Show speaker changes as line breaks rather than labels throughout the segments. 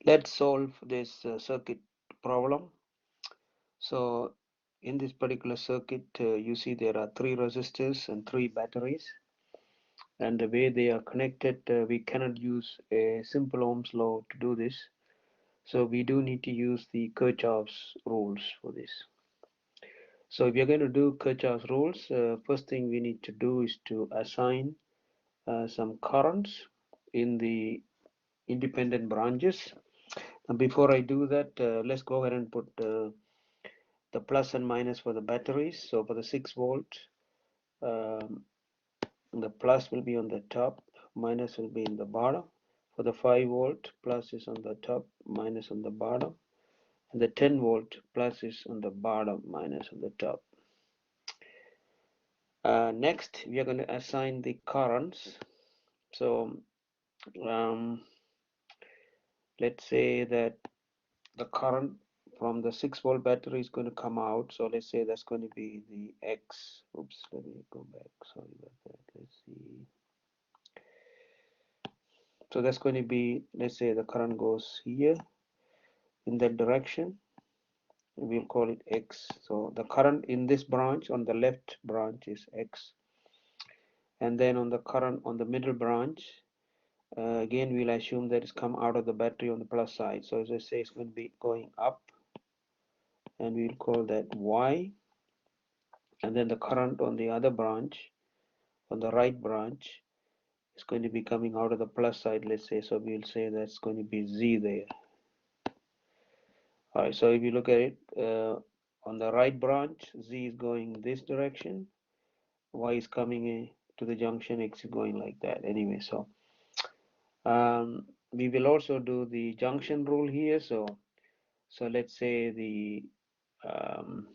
Let's solve this circuit problem. So in this particular circuit, you see there are three resistors and three batteries, and the way they are connected, we cannot use a simple Ohm's law to do this. So we do need to use the Kirchhoff's rules for this. So if you're going to do Kirchhoff's rules, first thing we need to do is to assign some currents in the independent branches. And before I do that, let's go ahead and put the plus and minus for the batteries. So for the 6 volt, um, the plus will be on the top, minus will be in the bottom. For the 5 volt, plus is on the top, minus on the bottom. And the 10 volt, plus is on the bottom, minus on the top. Next, we are going to assign the currents. So um, let's say that the current from the 6 volt battery is going to come out. So let's say that's going to be the X. Oops, let me go back. Sorry about that. Let's see. So that's going to be, let's say the current goes here in that direction. We'll call it X. So the current in this branch on the left branch is X. And then on the current on the middle branch, again, we'll assume that it's come out of the battery on the plus side. So as I say, it's going to be going up, and we'll call that Y. And then the current on the other branch, on the right branch, is going to be coming out of the plus side, let's say. So we'll say that's going to be Z there. All right, so if you look at it, on the right branch, Z is going this direction, Y is coming to the junction, X is going like that. Anyway, so we will also do the junction rule here. So let's say um,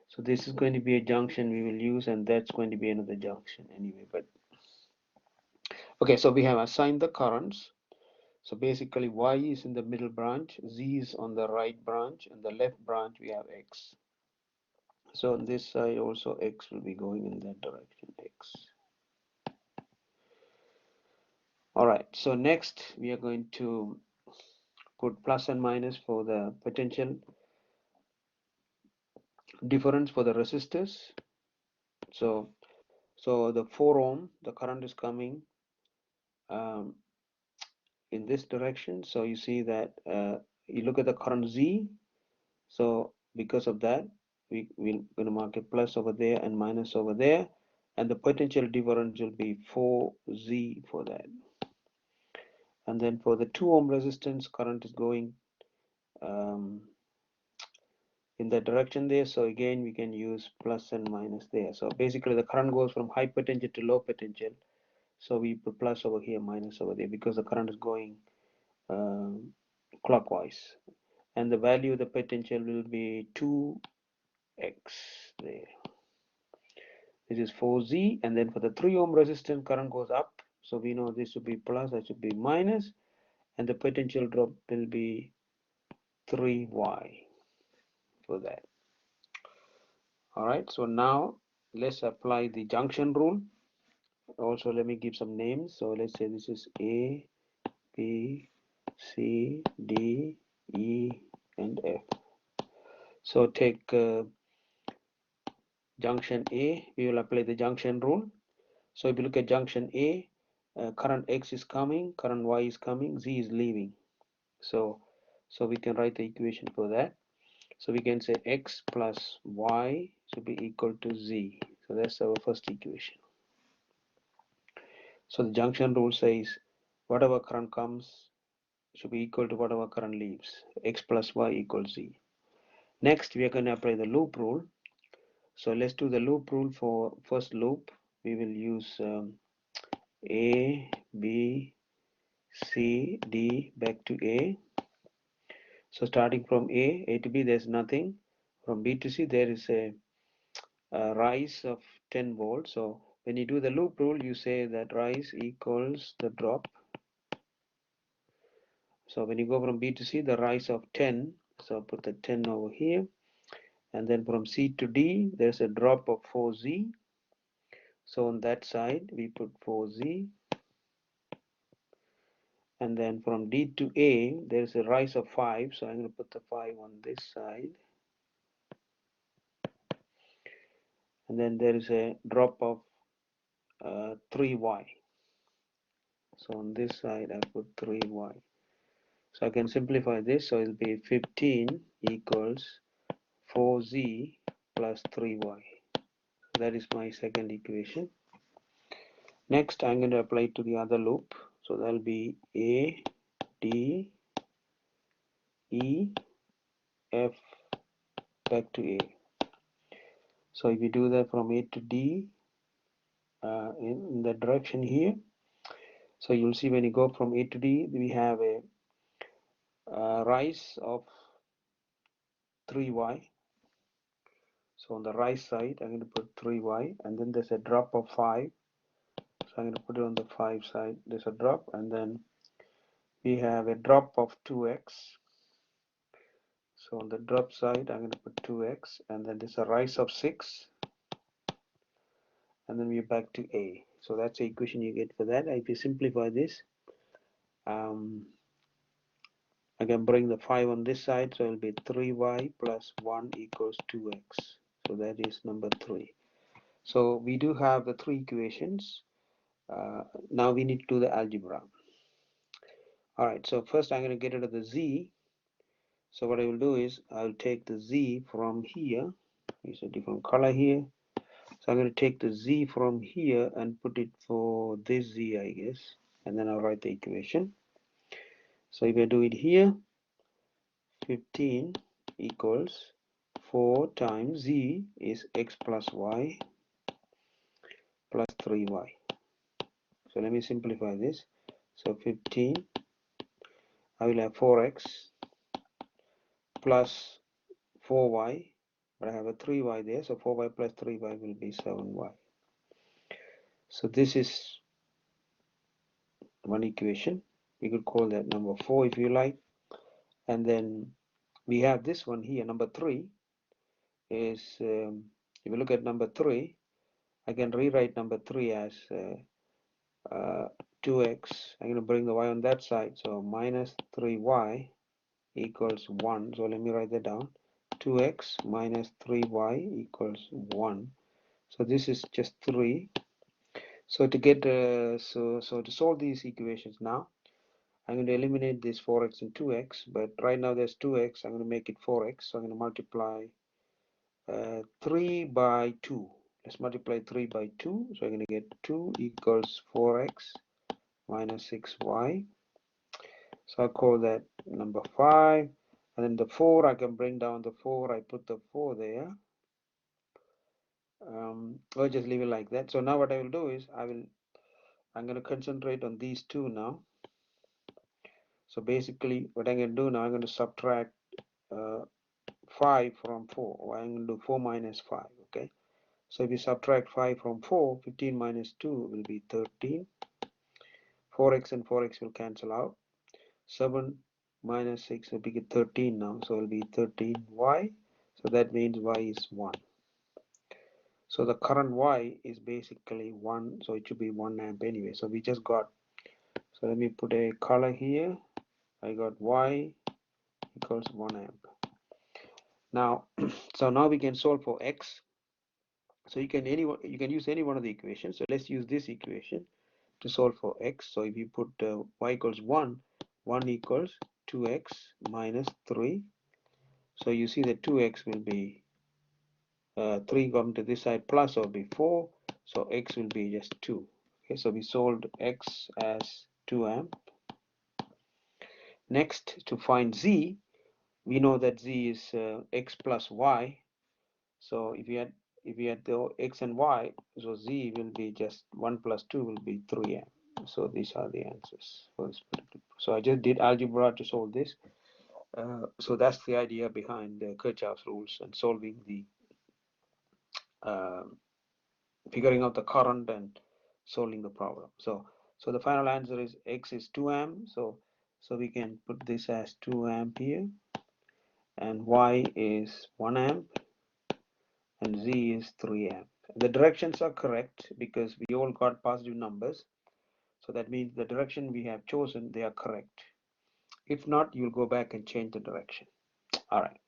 so this is going to be a junction we will use, and that's going to be another junction anyway. But okay, so we have assigned the currents. So basically Y is in the middle branch, Z is on the right branch, and the left branch we have X. So on this side also X will be going in that direction, X. All right, so next we are going to put plus and minus for the potential difference for the resistors. So the 4 ohm, the current is coming um, in this direction. So you see that you look at the current Z. So because of that, we're going to mark a plus over there and minus over there, and the potential difference will be 4Z for that. And then for the 2 ohm resistance, current is going um, in that direction there. So again, we can use plus and minus there. So basically, the current goes from high potential to low potential. So we put plus over here, minus over there, because the current is going clockwise. And the value of the potential will be 2x there. This is 4Z, and then for the 3 ohm resistance, current goes up. So we know this should be plus, that should be minus, and the potential drop will be 3y for that. All right, so now let's apply the junction rule. Also, let me give some names. So let's say this is A, B, C, D, E, and F. So take junction A, we will apply the junction rule. So if you look at junction A, current X is coming, current Y is coming, Z is leaving. So we can write the equation for that. So we can say X plus Y should be equal to Z. So that's our first equation. So the junction rule says whatever current comes should be equal to whatever current leaves. X plus Y equals Z. Next, we are going to apply the loop rule. So let's do the loop rule for first loop. We will use A, B, C, D back to A. So starting from A to B, there's nothing. From B to C, there is a rise of 10 volts. So when you do the loop rule, you say that rise equals the drop. So when you go from B to C, the rise of 10. So put the 10 over here. And then from C to D, there's a drop of 4Z. So on that side, we put 4Z. and then from D to A there's a rise of 5, so I'm going to put the 5 on this side, and then there is a drop of 3y, so on this side I put 3y. So I can simplify this, so it'll be 15 equals 4z plus 3y. That is my second equation. Next I'm going to apply it to the other loop, so that'll be A, D, E, F, back to A. So if you do that from A to D in the direction here, so you'll see when you go from A to D, we have a rise of 3y. So on the right side, I'm going to put 3y, and then there's a drop of 5. So I'm going to put it on the 5 side. There's a drop, and then we have a drop of 2x. So on the drop side, I'm going to put 2x, and then there's a rise of 6, and then we're back to A. So that's the equation you get for that. If you simplify this, I can bring the 5 on this side, so it will be 3y plus 1 equals 2x. So that is number 3. So we do have the 3 equations. Now we need to do the algebra. Alright, so first I'm going to get rid of the z. So what I will do is I'll take the z from here. Use a different color here. So I'm going to take the z from here and put it for this z, I guess. And then I'll write the equation. So if I do it here, 15 equals 4 times z is x plus y plus 3y. So let me simplify this. So 15, I will have 4x plus 4y, but I have a 3y there, so 4y plus 3y will be 7y. So this is one equation. We could call that number 4 if you like. And then we have this one here, number 3 is, if you look at number 3, I can rewrite number 3 as 2x. I'm going to bring the y on that side, so minus 3y equals 1. So let me write that down. 2x minus 3y equals 1. So this is just 3. So to get so to solve these equations now, I'm going to eliminate this 4x and 2x, but right now there's 2x. I'm going to make it 4x, so I'm going to multiply 3 by 2. Let's multiply 3 by 2, so I'm going to get 2 equals 4x minus 6y. So I'll call that number 5. And then the 4, I can bring down the 4. I put the 4 there. Or just leave it like that. So now what I will do is I'm going to concentrate on these two now. So basically what I'm going to do now, I'm going to subtract 5 from 4. Or I'm going to do 4 minus 5. Okay. So if you subtract 5 from 4, 15 minus 2 will be 13. 4x and 4x will cancel out. 7 minus 6 will be 13 now, so it will be 13y. So that means y is 1. So the current y is basically 1, so it should be 1 amp anyway. So we just got, so let me put a color here. I got y equals 1 amp. Now, so now we can solve for x. So you can use any one of the equations. So let's use this equation to solve for x. So if you put y equals 1, 1 equals 2x minus 3. So you see that 2x will be 3 come to this side plus or be 4. So x will be just 2. Okay, so we solved x as 2 amp. Next, to find z, we know that z is x plus y. So if you had the x and y, so z will be just 1 plus 2 will be 3 amp. So these are the answers for this particular. So I just did algebra to solve this. So that's the idea behind Kirchhoff's rules and solving the figuring out the current and solving the problem. So the final answer is x is 2 amp. So we can put this as 2 amp here, and y is 1 amp, and z is 3 amp. The directions are correct because we all got positive numbers. So that means the direction we have chosen, they are correct. If not, you'll go back and change the direction. All right.